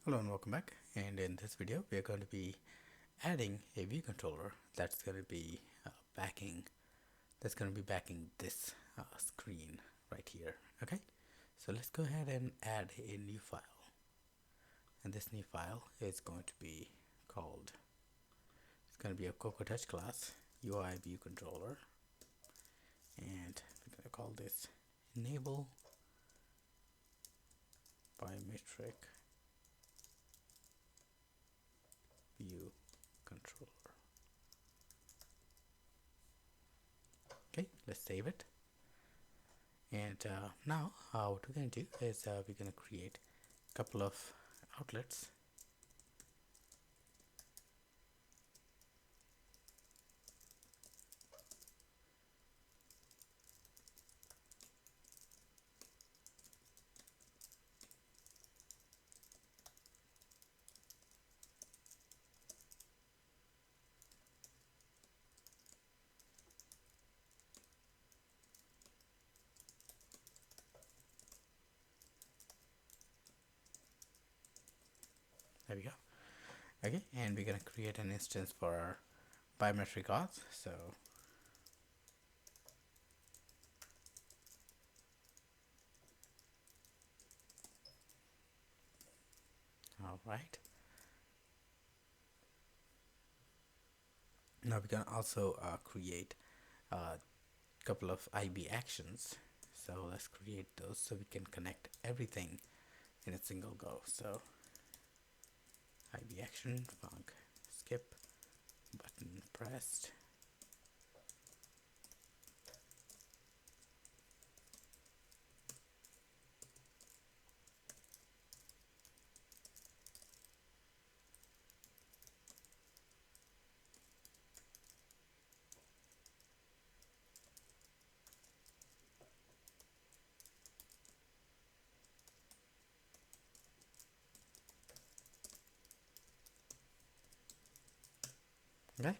Hello and welcome back, and in this video we are going to be adding a view controller that's going to be backing this screen right here. Okay, so let's go ahead and add a new file, and this new file is going to be called, it's going to be a Cocoa Touch class UI view controller, and we're going to call this enable biometric view controller. Okay, let's save it. And now what we're going to do is we're going to create a couple of outlets. There we go. Okay, and we're going to create an instance for our biometric auth. So all right, now we're going to also create a couple of IB actions. So let's create those so we can connect everything in a single go. So IB action func skip button pressed. Okay,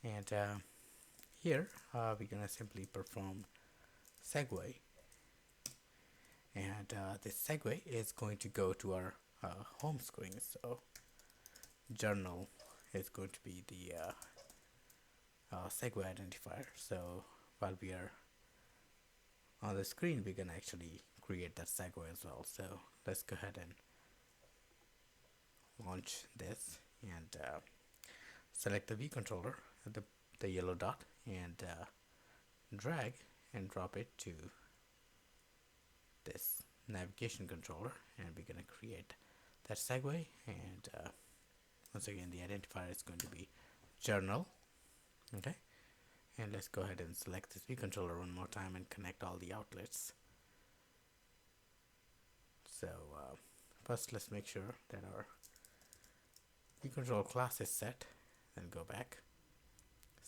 and here we're gonna simply perform segue, and this segue is going to go to our home screen. So journal is going to be the segue identifier. So while we are on the screen, we can actually create that segue as well. So let's go ahead and launch this, and select the view controller, the yellow dot, and drag and drop it to this navigation controller, and we're going to create that segue. And once again, the identifier is going to be journal. Okay, and let's go ahead and select this view controller one more time and connect all the outlets. So first let's make sure that our view control class is set, then go back.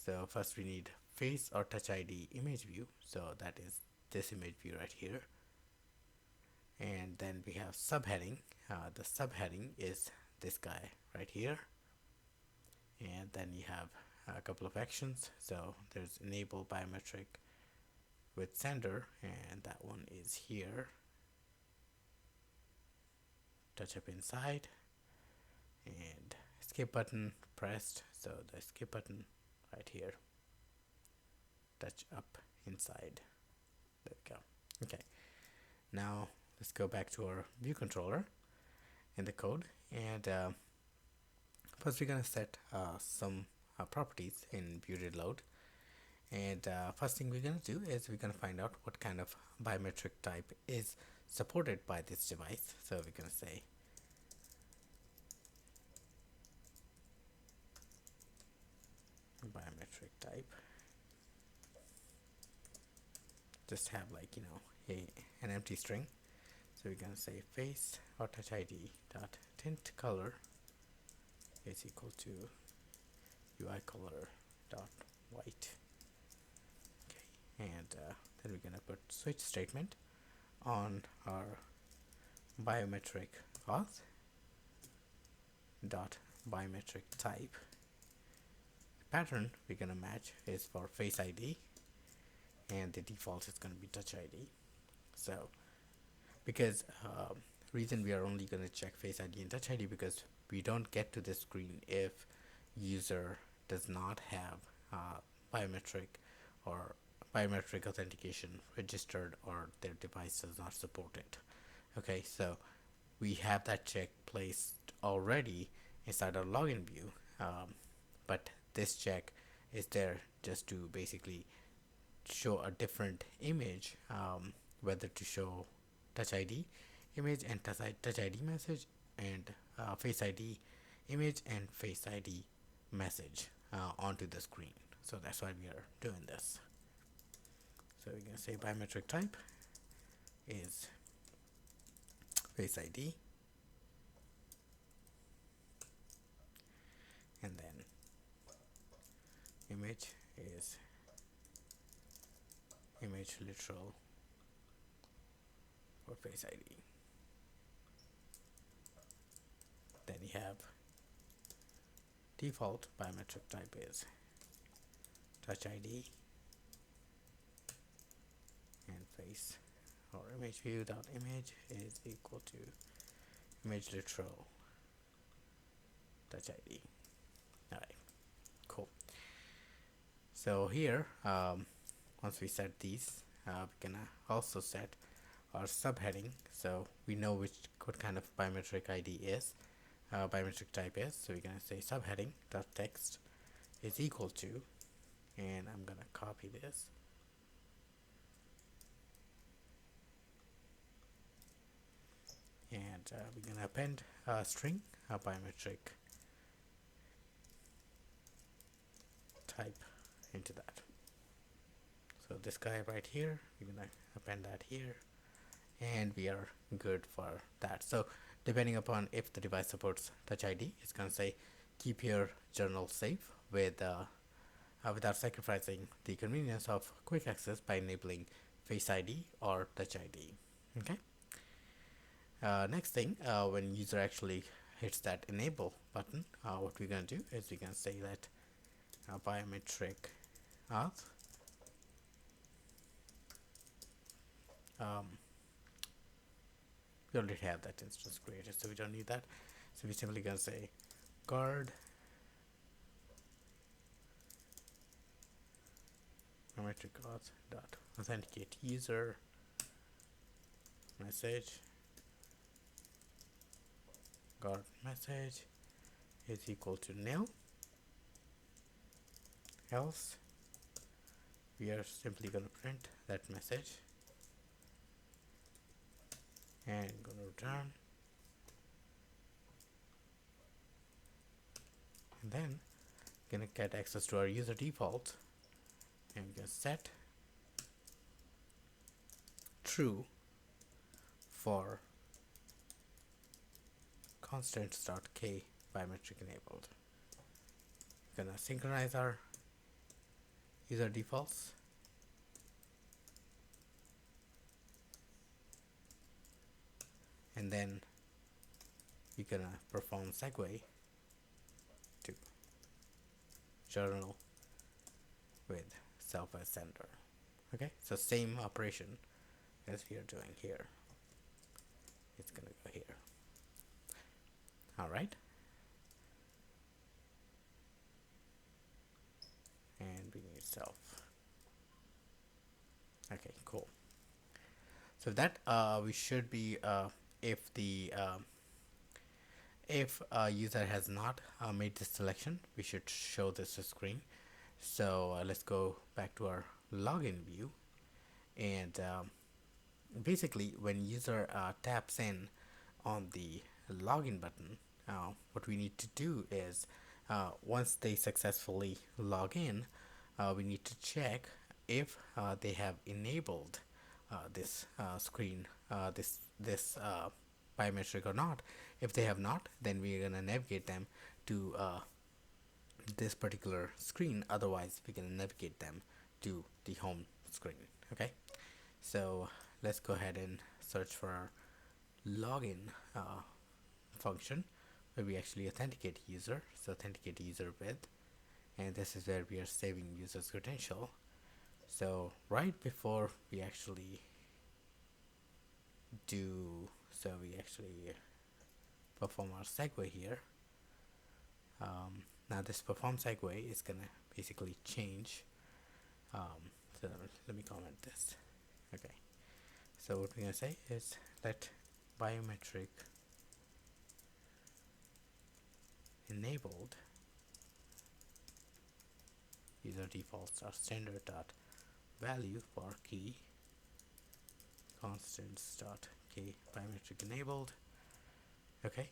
So first we need face or touch ID image view, so that is this image view right here. And then we have subheading. The subheading is this guy right here. And then you have a couple of actions. So there's enable biometric with sender, and that one is here. Touch up inside, and skip button pressed. So the skip button right here. Touch up inside. There we go. Okay. Now let's go back to our view controller in the code, and first we're going to set some properties in view_read_load. And first thing we're going to do is we're going to find out what kind of biometric type is supported by this device. So we're going to say biometric type, just have like an empty string. So we're going to say face or touch ID dot tint color is equal to UI color dot white. Okay, and then we're going to put switch statement on our biometric auth dot biometric type. The pattern we're going to match is for face ID, and the default is going to be touch ID. So because reason we are only going to check Face ID and Touch ID because we don't get to this screen if user does not have biometric or biometric authentication registered or their device does not support it. Okay, so we have that check placed already inside our login view, but this check is there just to basically show a different image, whether to show Touch ID image and Touch ID message, and Face ID image and Face ID message onto the screen. So that's why we are doing this. So we're going to say biometric type is Face ID, and then image is image literal for Face ID. Then you have default biometric type is Touch ID and face or image view dot image is equal to image literal Touch ID. Alright, cool. So here, once we set these, we can also set our subheading, so we know what kind of biometric ID is, biometric type is. So we're gonna say subheading dot text is equal to, and I'm gonna copy this. And we're gonna append a string, a biometric type into that. So this guy right here, we're gonna append that here, and we are good for that. So depending upon if the device supports Touch ID, it's gonna say keep your journal safe with without sacrificing the convenience of quick access by enabling Face ID or Touch ID. Okay. Next thing, when user actually hits that enable button, what we're gonna do is we're gonna say that biometric auth we already have that instance created, so we don't need that. So we're simply gonna say guard biometric auth dot authenticate user message guard message is equal to nil, else we are simply going to print that message and going to return, and then going to get access to our user default, and we're going to set true for constants.k biometric enabled. We're gonna synchronize our user defaults, and then we're gonna perform segue to journal with self as sender. Okay, so same operation as we are doing here. It's gonna go here. All right, and we need self. Okay, cool. So that we should be if the if user has not made this selection, we should show this screen. So let's go back to our login view, and basically when user taps in on the login button, what we need to do is once they successfully log in, we need to check if they have enabled this screen, this biometric or not. If they have not, then we're gonna navigate them to this particular screen. Otherwise, we can navigate them to the home screen. Okay, so let's go ahead and search for our login function where we actually authenticate user. So authenticate user with, and this is where we are saving user's credential. So right before we actually do So we actually perform our segue here. Now this perform segue is gonna basically change. So let me comment this. Okay, so what we're gonna say is let biometric enabled user defaults are standard dot value for key constants dot k biometric enabled. Okay,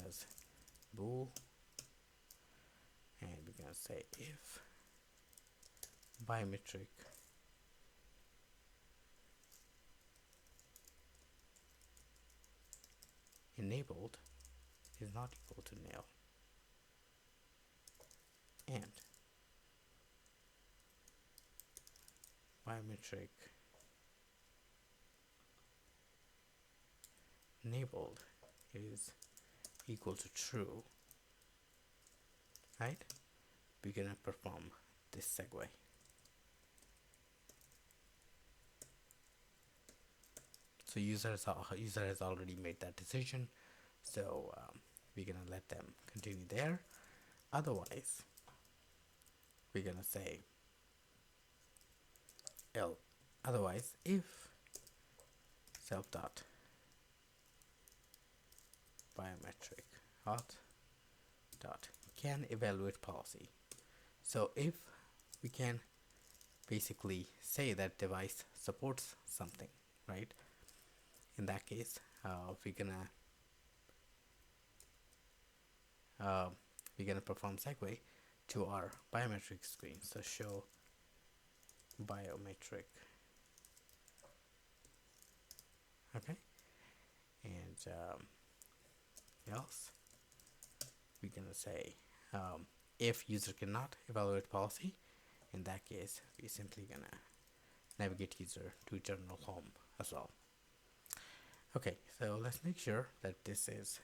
as bool, and we're gonna say if biometric enabled is not equal to nil, and biometric enabled is equal to true, right? We're gonna perform this segue. So user has already made that decision, so we're gonna let them continue there. Otherwise, we're gonna say otherwise if self dot biometric auth dot can evaluate policy. So if we can basically say that device supports something, right? In that case, we're gonna perform segue to our biometric screen. So show biometric. Okay, and else we're gonna say if user cannot evaluate policy, in that case we're simply gonna navigate user to general home as well. Okay, so let's make sure that this is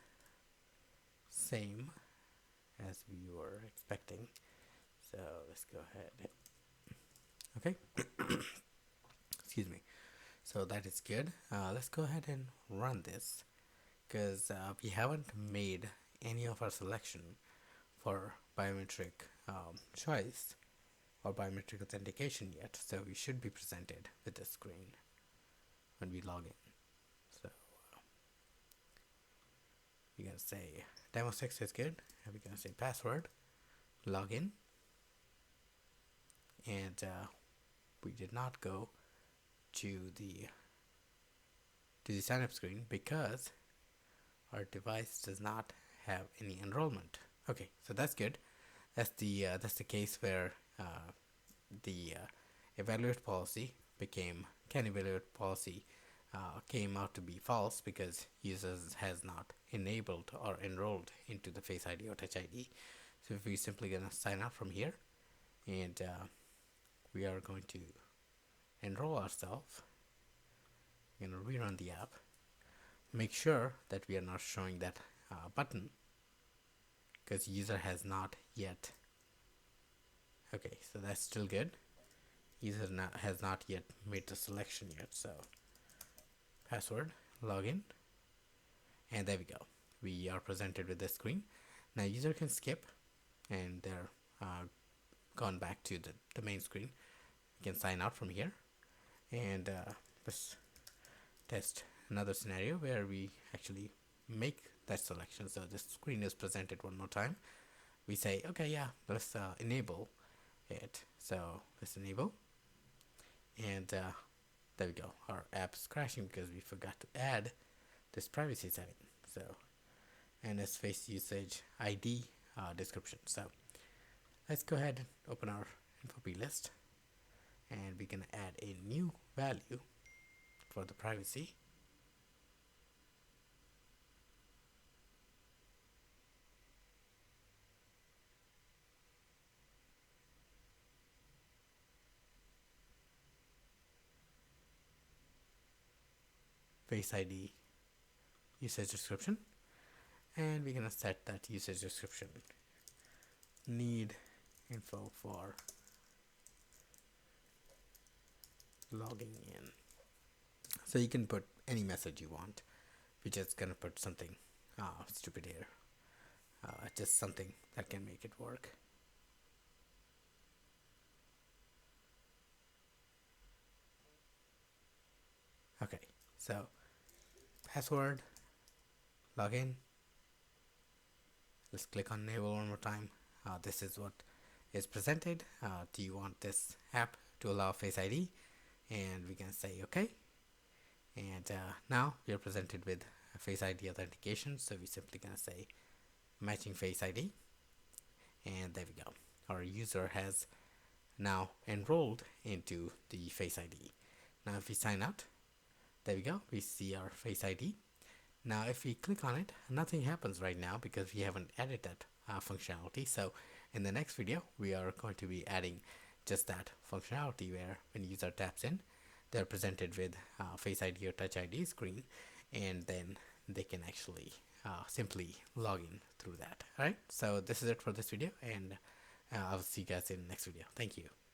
same as we were expecting. So let's go ahead. Okay, excuse me. So that is good. Let's go ahead and run this, because we haven't made any of our selection for biometric choice or biometric authentication yet, so we should be presented with this screen when we log in. So we're gonna say demo 6 is good, and we're gonna say password, login, and we did not go to the sign up screen because our device does not have any enrollment. Okay, so that's good. That's the case where the evaluate policy can evaluate policy came out to be false because users has not enabled or enrolled into the Face ID or Touch ID. So if we're simply gonna sign up from here, and we are going to enroll ourselves, we're gonna rerun the app, make sure that we are not showing that button because user has not yet. Okay, so that's still good. User has not yet made the selection yet. So password, login, and there we go. We are presented with this screen. Now user can skip, and they're gone back to the main screen. You can sign out from here, and let's test another scenario where we actually make that selection. So this screen is presented one more time. We say, okay, yeah, let's enable it. So let's enable, and there we go. Our app is crashing because we forgot to add this privacy setting. So, and it's face usage ID description. So let's go ahead and open our info list, and we're gonna add a new value for the privacy. Face ID usage description, and we're gonna set that usage description need info for logging in. So you can put any message you want. We're just gonna put something stupid here, just something that can make it work. Okay, so password, login. Let's click on enable one more time. This is what is presented. Do you want this app to allow Face ID? And we can say okay. And now we are presented with Face ID authentication. So we simply gonna say matching Face ID, and there we go. Our user has now enrolled into the Face ID. Now if we sign out, there we go. We see our Face ID. Now if we click on it, nothing happens right now because we haven't added that functionality. So in the next video, we are going to be adding just that functionality where when user taps in, they're presented with Face ID or Touch ID screen, and then they can actually simply log in through that. All right, so this is it for this video, and I'll see you guys in the next video. Thank you.